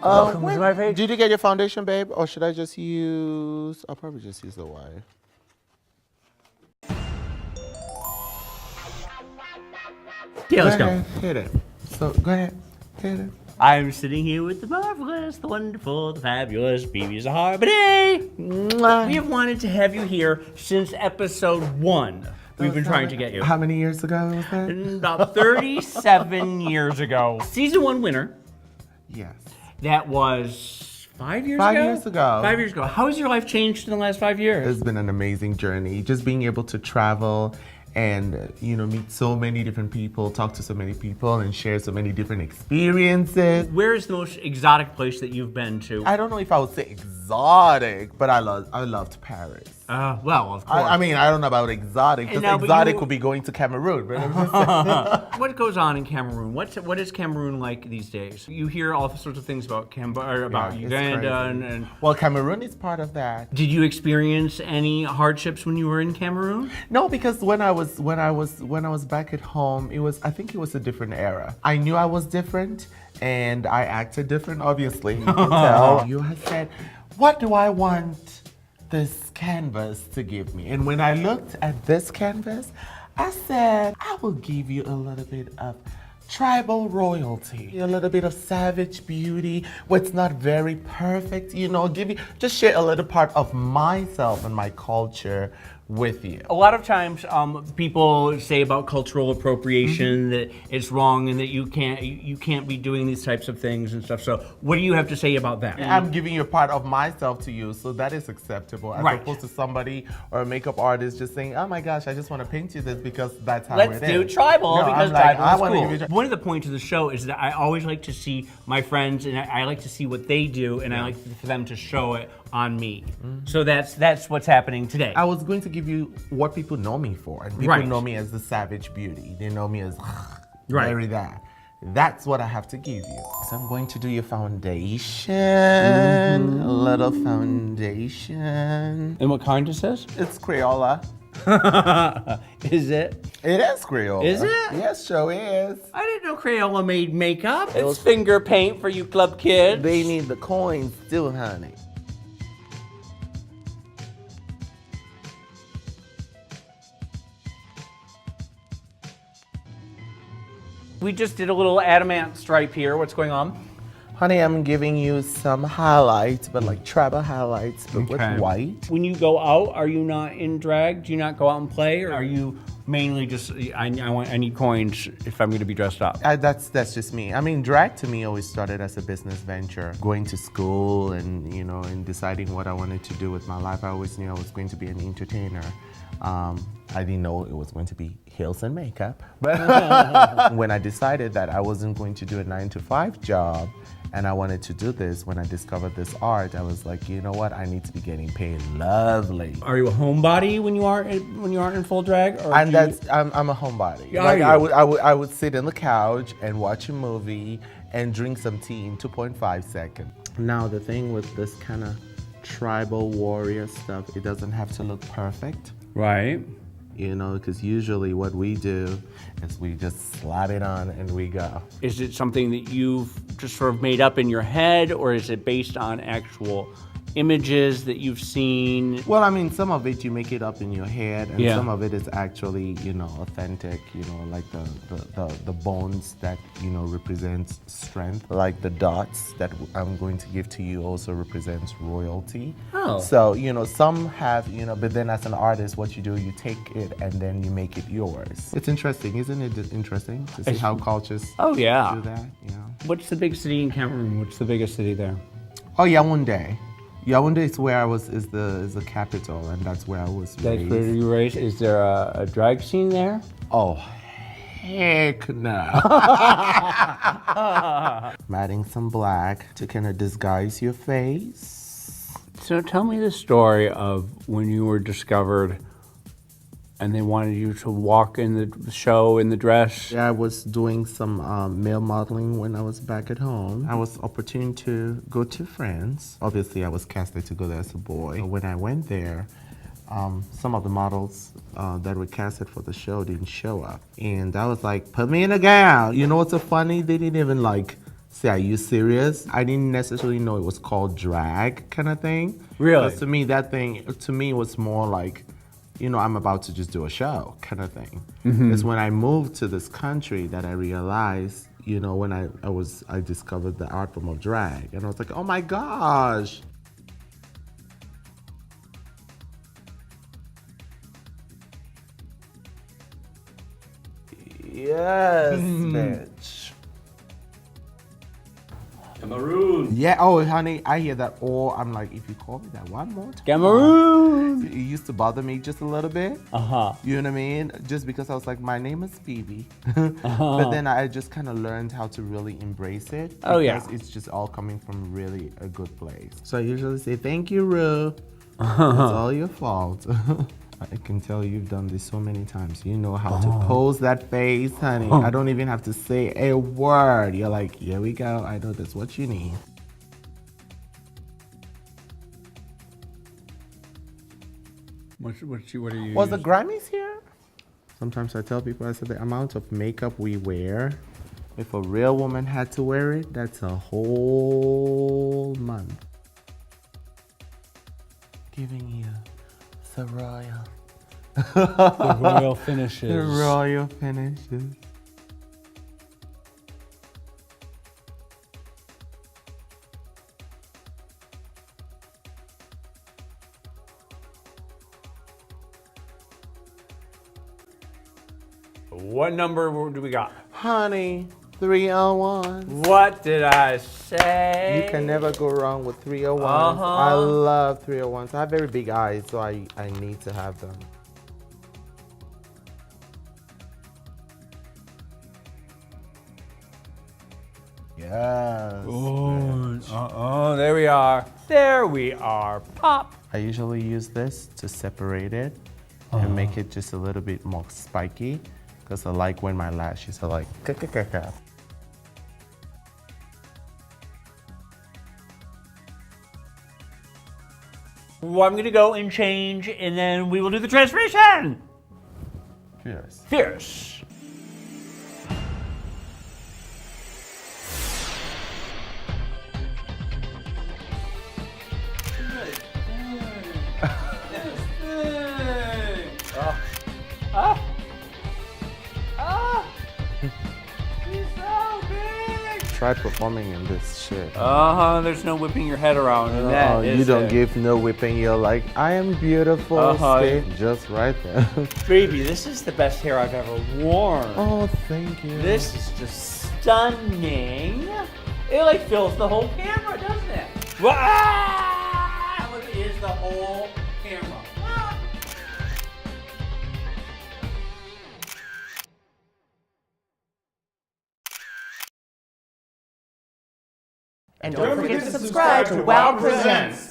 Welcome to my page. Did you get your foundation, babe? Or should I just use... I'll probably just use the wire. Yeah, let's go. Hit it. So, go ahead. Hit it. I'm sitting here with the marvelous, the wonderful, the fabulous BeBe Zahara Benet. We have wanted to have you here since episode 1. We've been trying to get you. How many years ago was that? About 37 years ago. Season 1 winner. Yes. That was 5 years ago? 5 years ago. 5 years ago. How has your life changed in the last 5 years? It's been an amazing journey. Just being able to travel and, you know, meet so many different people, talk to so many people, and share so many different experiences. Where is the most exotic place that you've been to? I don't know if I would say exotic, but I loved Paris. Well, of course. I mean, I don't know about exotic. Just exotic would be going to Cameroon. But I'm just saying. What goes on in Cameroon? What is Cameroon like these days? You hear all sorts of things about Uganda and. Well, Cameroon is part of that. Did you experience any hardships when you were in Cameroon? No, because when I was back at home, I think it was a different era. I knew I was different, and I acted different. Obviously, you can tell. You had said, "What do I want this canvas to give me?" And when I looked at this canvas, I said, I will give you a little bit of tribal royalty, a little bit of savage beauty, what's not very perfect, you know, just share a little part of myself and my culture with you. A lot of times people say about cultural appropriation that it's wrong and that you can't be doing these types of things and stuff. So what do you have to say about that? I'm giving you a part of myself to you, so that is acceptable, as opposed to somebody or a makeup artist just saying, oh my gosh, I just want to paint you this because that's how it is. Let's do tribal because tribal is cool. One of the points of the show is that I always like to see my friends and I like to see what they do, and I like for them to show it on me. So that's what's happening today. I was going to give you what people know me for. And people know me as the savage beauty. They know me as very that. That's what I have to give you. So I'm going to do your foundation. A little foundation. And what kind is this? It's Crayola. Is it? It is Crayola. Is it? Yes, sure is. I didn't know Crayola made makeup. It's finger paint for you club kids. They need the coins too, honey. We just did a little adamant stripe here. What's going on? Honey, I'm giving you some highlights, but like tribal highlights, but with white. When you go out, are you not in drag? Do you not go out and play, or are you mainly just I need coins if I'm going to be dressed up? That's just me. I mean, drag to me always started as a business venture. Going to school and and deciding what I wanted to do with my life. I always knew I was going to be an entertainer. I didn't know it was going to be heels and makeup. But when I decided that I wasn't going to do a 9-to-5 job and I wanted to do this, when I discovered this art, I was like, you know what? I need to be getting paid lovely. Are you a homebody when you aren't in full drag? Or I'm a homebody. Like I would sit on the couch and watch a movie and drink some tea in 2.5 seconds. Now the thing with this kind of tribal warrior stuff, it doesn't have to look perfect. Right. Because usually what we do is we just slap it on and we go. Is it something that you've just sort of made up in your head, or is it based on actual images that you've seen? Well, I mean, some of it you make it up in your head, and some of it is actually, authentic, like the bones that, represents strength, like the dots that I'm going to give to you also represents royalty. Oh. So, some have, but then as an artist, what you do, you take it and then you make it yours. It's interesting, isn't it interesting to see how cultures do that? Yeah. What's the big city in Cameroon? What's the biggest city there? Oh, Yaoundé. Yaoundé is where I was, is the capital, and that's where I was raised. That's where you were raised? Is there a drag scene there? Oh, heck no. I'm adding some black to kind of disguise your face. So tell me the story of when you were discovered and they wanted you to walk in the show in the dress. Yeah, I was doing some male modeling when I was back at home. I was opportune to go to France. Obviously, I was casted to go there as a boy. When I went there, some of the models that were casted for the show didn't show up. And I was like, put me in a gown. You know what's so funny? They didn't even say, are you serious? I didn't necessarily know it was called drag kind of thing. Really? 'Cause to me, that thing, to me, was more like, you know, I'm about to just do a show kind of thing. It's when I moved to this country that I realized, you know, when I discovered the art form of drag. And I was like, oh my gosh. Yes, bitch. Cameroon. Yeah, oh, honey, I hear that all. I'm like, if you call me that one more time. Cameroon. It used to bother me just a little bit. Uh-huh. You know what I mean? Just because I was like, my name is BeBe. But then I just kind of learned how to really embrace it. Oh, yeah. Because it's just all coming from really a good place. So I usually say, thank you, Ru. It's all your fault. I can tell you've done this so many times. You know how to pose that face, honey. I don't even have to say a word. You're like, here we go. I know that's what you need. What are you Was the Grammys here? Sometimes I tell people, I said the amount of makeup we wear, if a real woman had to wear it, that's a whole month. Giving you the royal. The royal finishes. The royal finishes. What number do we got? Honey, 301. What did I say? You can never go wrong with 301s. Uh-huh. I love 301s. I have very big eyes, so I need to have them. Yes. Oh, there we are. There we are. Pop. I usually use this to separate it and make it just a little bit more spiky because I like when my lashes are like ka-ka-ka-ka. Well, I'm gonna go and change, and then we will do the transformation. Cheers. Fierce. He's so big. Try performing in this shit. There's no whipping your head around in that. Oh, you don't give no whipping. You're like, I am beautiful. Stay just right there. Baby, this is the best hair I've ever worn. Oh, thank you. This is just stunning. It like fills the whole camera, doesn't it? Wow! It is the whole camera. Ah! And don't forget to subscribe to Ruaul Presents.